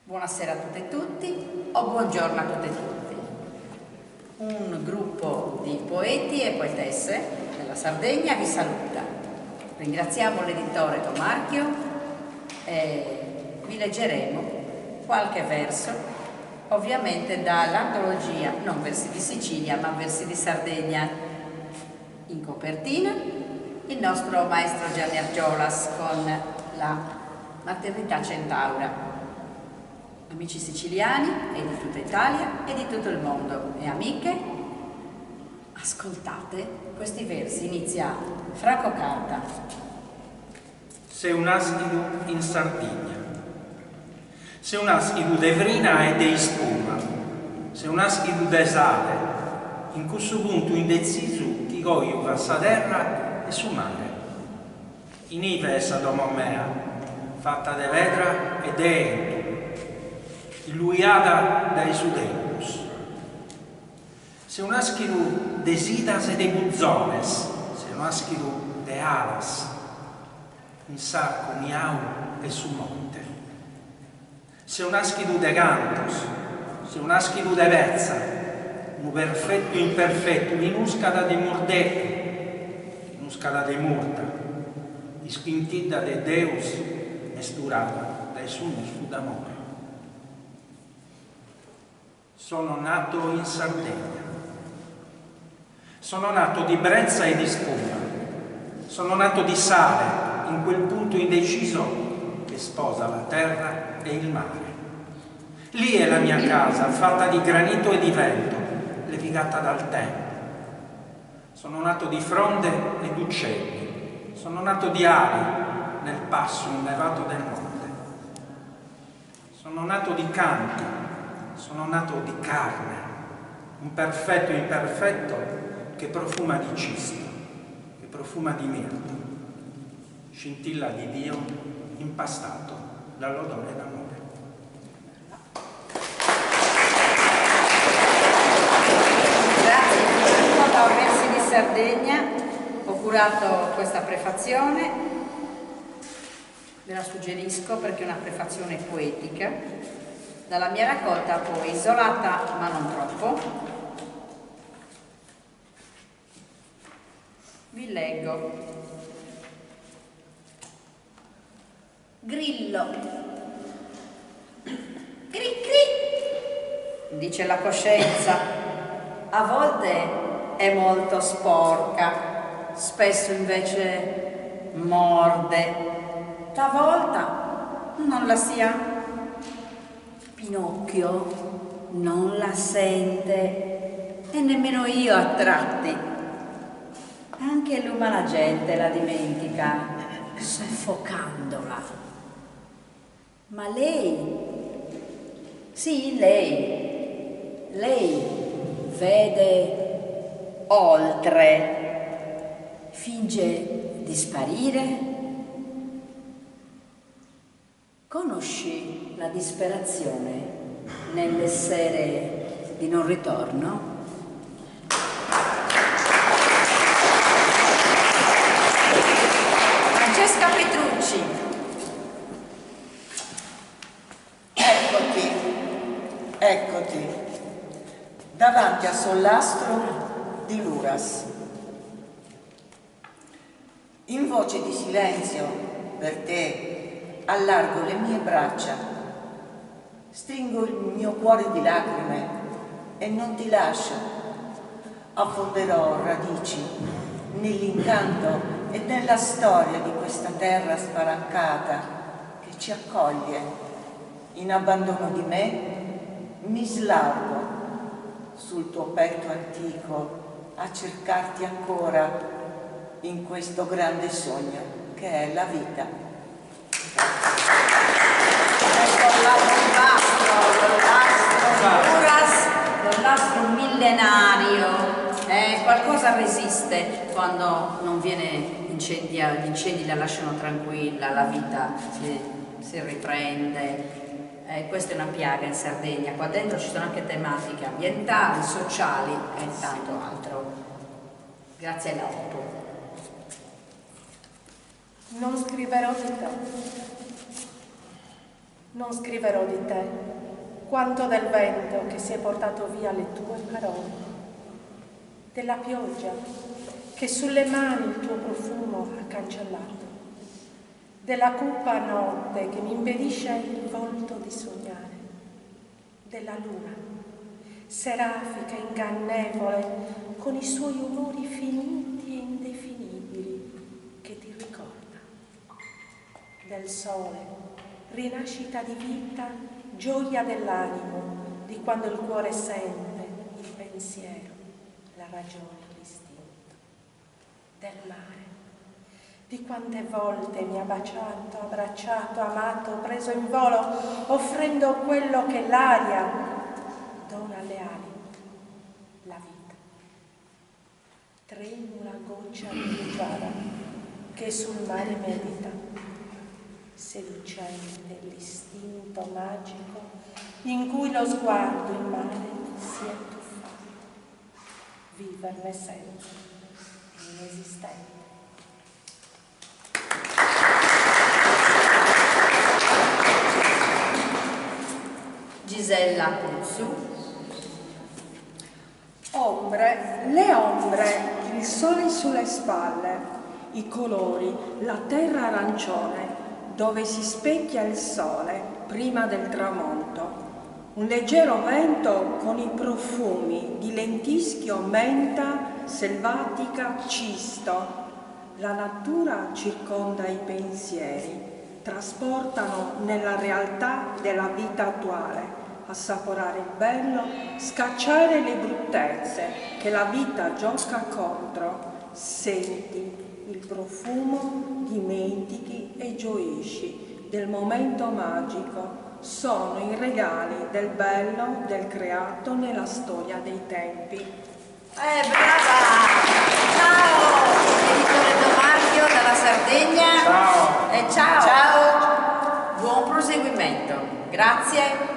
Buonasera a tutte e tutti, o buongiorno a tutte e tutti. Un gruppo di poeti e poetesse della Sardegna vi saluta. Ringraziamo l'editore Tomarchio e vi leggeremo qualche verso, ovviamente dall'antologia non Versi di Sicilia ma Versi di Sardegna. In copertina il nostro maestro Gianni Argiolas con la Maternità Centaura. Amici siciliani e di tutta Italia e di tutto il mondo e amiche, ascoltate questi versi. Inizia Franco Carta. Se un aschidu in Sardegna, se un aschidu de vrina e de spuma, se un aschidu de sale, in questo punto indeciso chi goio va sa terra e su mare. In ive essa domo mea, fatta de vedra e de ento, illuiata dai sudeus. Se un aschidu de sidas e de buzzones, se un aschidu de alas, un sacco miau e su monte. Se un aschidu de cantos, se un aschidu de vezza, un perfetto imperfetto, minuscada de mordecco, minuscada de murta, isquintida de Deus, mesturata dai sumus d'amore. Sono nato in Sardegna, sono nato di brezza e di spuma, sono nato di sale in quel punto indeciso che sposa la terra e il mare. Lì è la mia casa, fatta di granito e di vento, levigata dal tempo. Sono nato di fronde e d'uccelli, sono nato di ali nel passo innevato del monte. Sono nato di canti, sono nato di carne, un perfetto imperfetto che profuma di cisto, che profuma di mirto, scintilla di Dio impastato dall'odore d'amore. Grazie. Da Versi di Sardegna ho curato questa prefazione, ve la suggerisco perché è una prefazione poetica. Dalla mia raccolta poi isolata ma non troppo, vi leggo. Grillo, cri cri, dice la coscienza, a volte è molto sporca, spesso invece morde, talvolta non la sia. Pinocchio non la sente e nemmeno io a tratti. Anche l'umana gente la dimentica, soffocandola. Ma lei, sì, lei vede oltre, finge di sparire. Conosci la disperazione nell'essere di non ritorno? Francesca Petrucci. Eccoti, davanti al sollastro di Luras. In voce di silenzio per te allargo le mie braccia, stringo il mio cuore di lacrime e non ti lascio. Affonderò radici nell'incanto e nella storia di questa terra spalancata che ci accoglie. In abbandono di me mi slargo sul tuo petto antico a cercarti ancora in questo grande sogno che è la vita. L'astro millenario, qualcosa resiste quando non viene incendia, gli incendi la lasciano tranquilla, la vita si riprende. Questa è una piaga in Sardegna, qua dentro ci sono anche tematiche ambientali, sociali e tanto altro. Grazie all'auto. Non scriverò di te. Non scriverò di te quanto del vento che si è portato via le tue parole, della pioggia che sulle mani il tuo profumo ha cancellato, della cupa notte che mi impedisce il volto di sognare, della luna, serafica ingannevole, con i suoi umori finiti e indefinibili che ti ricorda, del sole, rinascita di vita, gioia dell'animo, di quando il cuore sente il pensiero, la ragione, l'istinto, del mare, di quante volte mi ha baciato, abbracciato, amato, preso in volo, offrendo quello che l'aria dona alle ali, la vita. Tremula goccia di rugiada che sul mare medita, seducente l'istinto magico in cui lo sguardo in mare si è tuffato. Viverne senza, inesistente. Gisella Puzzu. Ombre, le ombre, il sole sulle spalle, i colori, la terra arancione, dove si specchia il sole prima del tramonto. Un leggero vento con i profumi di lentischio, menta, selvatica, cisto. La natura circonda i pensieri, trasportano nella realtà della vita attuale, assaporare il bello, scacciare le bruttezze che la vita gioca contro. Senti il profumo, dimentichi e gioisci del momento magico. Sono i regali del bello, del creato nella storia dei tempi. Brava! Ciao! Editore Domarchio dalla Sardegna. Ciao! Ciao! Ciao! Buon proseguimento. Grazie.